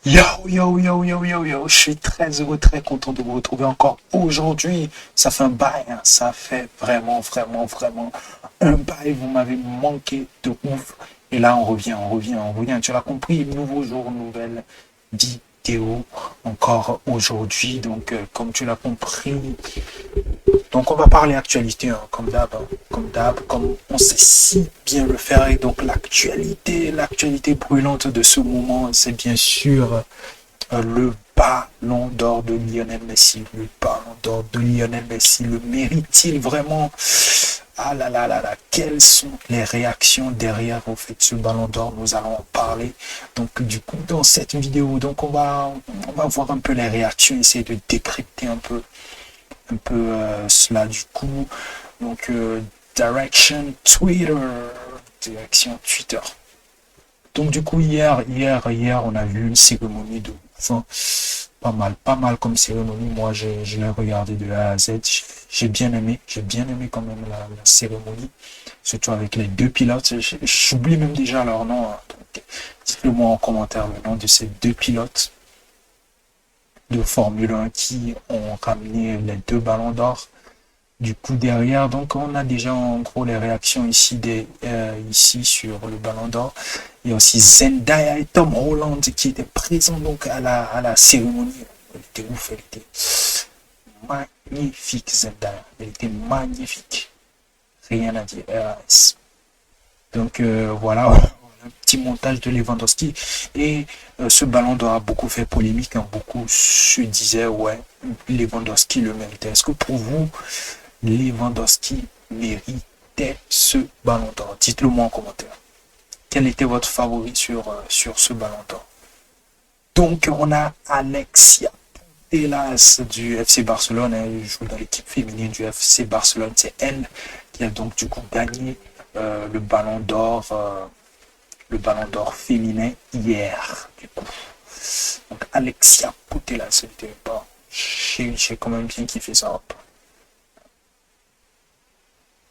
Yo, yo, yo, yo, yo, yo, je suis très heureux, très content de vous retrouver encore aujourd'hui. Ça fait un bail, hein. Ça fait vraiment, vraiment, vraiment un bail. Vous m'avez manqué de ouf. Et là, on revient, on revient, on revient. Tu l'as compris, nouveau jour, nouvelle vidéo encore aujourd'hui. Donc, comme tu l'as compris, donc on va parler actualité, hein, comme d'hab, comme on sait si bien le faire. Et donc l'actualité brûlante de ce moment, c'est bien sûr le ballon d'or de Lionel Messi. Le ballon d'or de Lionel Messi, le mérite-t-il vraiment? Ah là là là là, quelles sont les réactions derrière au fait ce ballon d'or? Nous allons en parler. Donc du coup dans cette vidéo, donc on va voir un peu les réactions, essayer de décrypter un peu cela du coup. Donc direction Twitter. Donc du coup hier, on a vu une cérémonie de enfin, pas mal comme cérémonie. Moi, je l'ai regardé de A à Z. J'ai bien aimé quand même la cérémonie, surtout avec les deux pilotes. J'oublie même déjà leur nom, hein. Donc, dites-le moi en commentaire le nom de ces deux pilotes de Formule 1 qui ont ramené les deux ballons d'or. Du coup, derrière, donc on a déjà en gros les réactions ici sur le Ballon d'Or. Il y a aussi Zendaya et Tom Holland qui étaient présents donc à la cérémonie. Elle était ouf, elle était magnifique, Zendaya. Elle était magnifique. Rien à dire. Donc voilà, un petit montage de Lewandowski. Et ce Ballon d'Or a beaucoup fait polémique, hein. Beaucoup se disaient, ouais, Lewandowski le méritait. Est-ce que pour vous, Lewandowski méritait ce ballon d'or? Dites-le moi en commentaire. Quel était votre favori sur ce ballon d'or? Donc, on a Alexia Putellas du FC Barcelone. Elle joue dans l'équipe féminine du FC Barcelone. C'est elle qui a donc du coup gagné le ballon d'or féminin hier. Du coup. Donc, Alexia Putellas, c'était pas. J'ai quand même bien kiffé ça.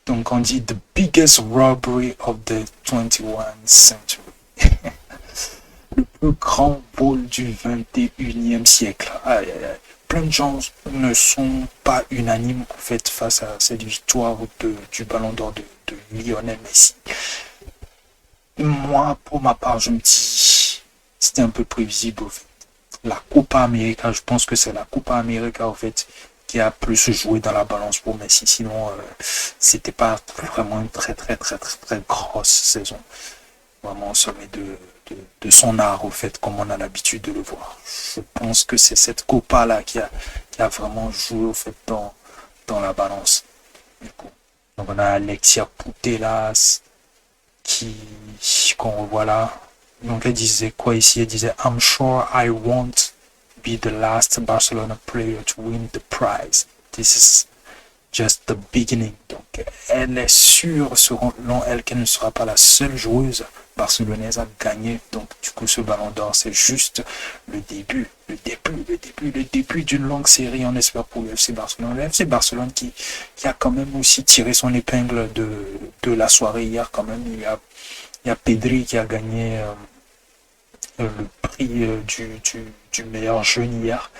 Donc on dit the biggest robbery of the 21st century. Le grand vol du 21e siècle. Aïe, aïe, aïe. Plein de gens ne sont pas unanimes en fait face à cette victoire du ballon d'or de Lionel Messi. Moi, pour ma part, je me dis, c'était un peu prévisible au fait. La Copa América, je pense que c'est la Copa América en fait qui a plus joué dans la balance pour Messi. Sinon, c'était pas vraiment une très très très très très grosse saison. Vraiment au sommet de son art au fait, comme on a l'habitude de le voir. Je pense que c'est cette Copa là qui a vraiment joué au fait dans la balance. Du coup. Donc on a Alexia Putellas qui qu'on revoit là. Donc elle disait quoi ici? Elle disait I'm sure I won't be the last Barcelona player to win the prize. This is just the beginning. Donc elle est sûre, selon elle, qu'elle ne sera pas la seule joueuse barcelonaise à gagner. Donc du coup ce ballon d'or, c'est juste le début d'une longue série, on espère, pour le FC Barcelone. Le FC Barcelone qui a quand même aussi tiré son épingle de la soirée hier quand même. Il y a Pedri qui a gagné le prix du meilleur jeune hier,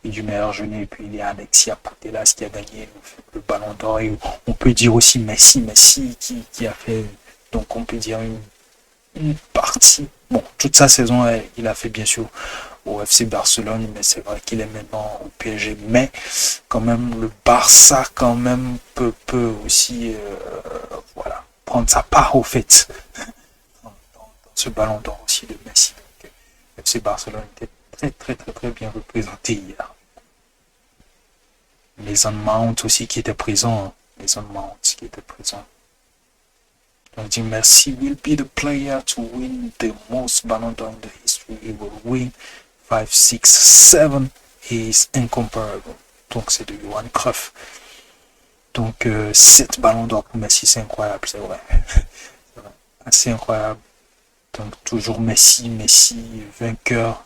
et du meilleur jeune, et puis il y a Alexia Putellas qui a gagné le ballon d'or, et on peut dire aussi Messi qui a fait, donc on peut dire une partie, bon, toute sa saison, il a fait bien sûr au FC Barcelone, mais c'est vrai qu'il est maintenant au PSG, mais quand même le Barça quand même peut aussi voilà, prendre sa part au fait dans ce ballon d'or aussi de Messi. Donc, FC Barcelone était très très très très bien représenté hier. Mason Mount aussi qui était présent. Mason Mount qui était présent. On dit Messi will be the player to win the most Ballon d'Or in the history. He will win 5, 6, 7. He is incomparable. Donc c'est de Johan Cruyff. Donc 7 ballons d'or pour Messi, c'est incroyable, c'est vrai. Assez incroyable. Donc toujours Messi, vainqueur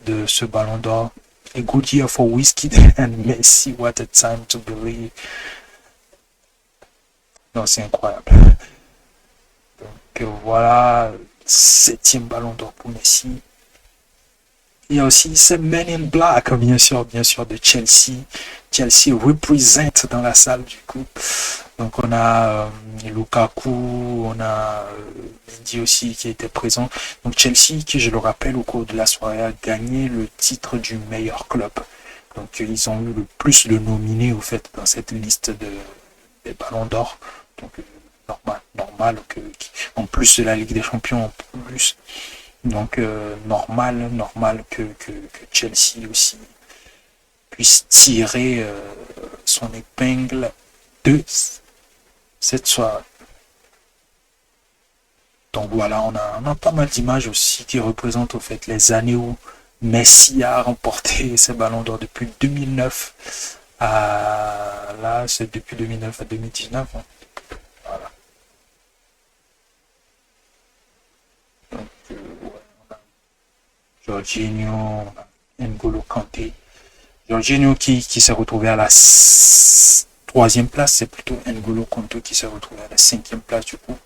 de ce ballon d'or. A good year for Whiskey and Messi. What a time to believe. Non, c'est incroyable. Donc voilà, 7e ballon d'or pour Messi. Il y a aussi ce Men in Black, bien sûr, de Chelsea. Chelsea représente dans la salle, du coup. Donc, on a Lukaku, on a Mendy aussi qui était présent. Donc, Chelsea, qui, je le rappelle, au cours de la soirée, a gagné le titre du meilleur club. Donc, ils ont eu le plus de nominés, au fait, dans cette liste des ballons d'or. Donc, normal en plus de la Ligue des Champions, en plus. Donc, normal que Chelsea aussi puisse tirer son épingle de cette soirée. Donc voilà, on a pas mal d'images aussi qui représentent au fait les années où Messi a remporté ses ballons d'or depuis 2009 à là, c'est depuis 2009 à 2019. Hein. Voilà. Donc, ouais, Jorginho, N'Golo Kanté. Jorginho qui s'est retrouvé à la troisième place, c'est plutôt N'Golo Kanté qui s'est retrouvé à la cinquième place du coup.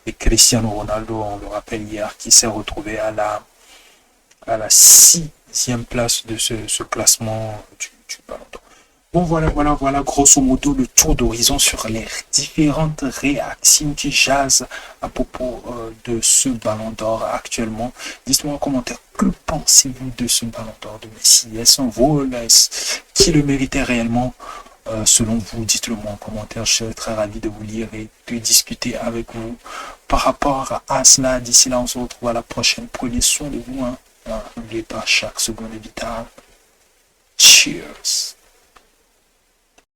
Et Cristiano Ronaldo, on le rappelle hier, qui s'est retrouvé à la sixième place de ce classement du Ballon d'Or. Bon, voilà, grosso modo, le tour d'horizon sur les différentes réactions qui jasent à propos de ce Ballon d'Or actuellement. Dites-moi en commentaire, que pensez-vous de ce Ballon d'Or de Messi? Est-ce un vol? Qui le méritait réellement selon vous? Dites-le moi en commentaire, je serai très ravi de vous lire et de discuter avec vous par rapport à cela. D'ici là, on se retrouve à la prochaine. Prenez soin de vous. N'oubliez pas, chaque seconde est vitale. Cheers!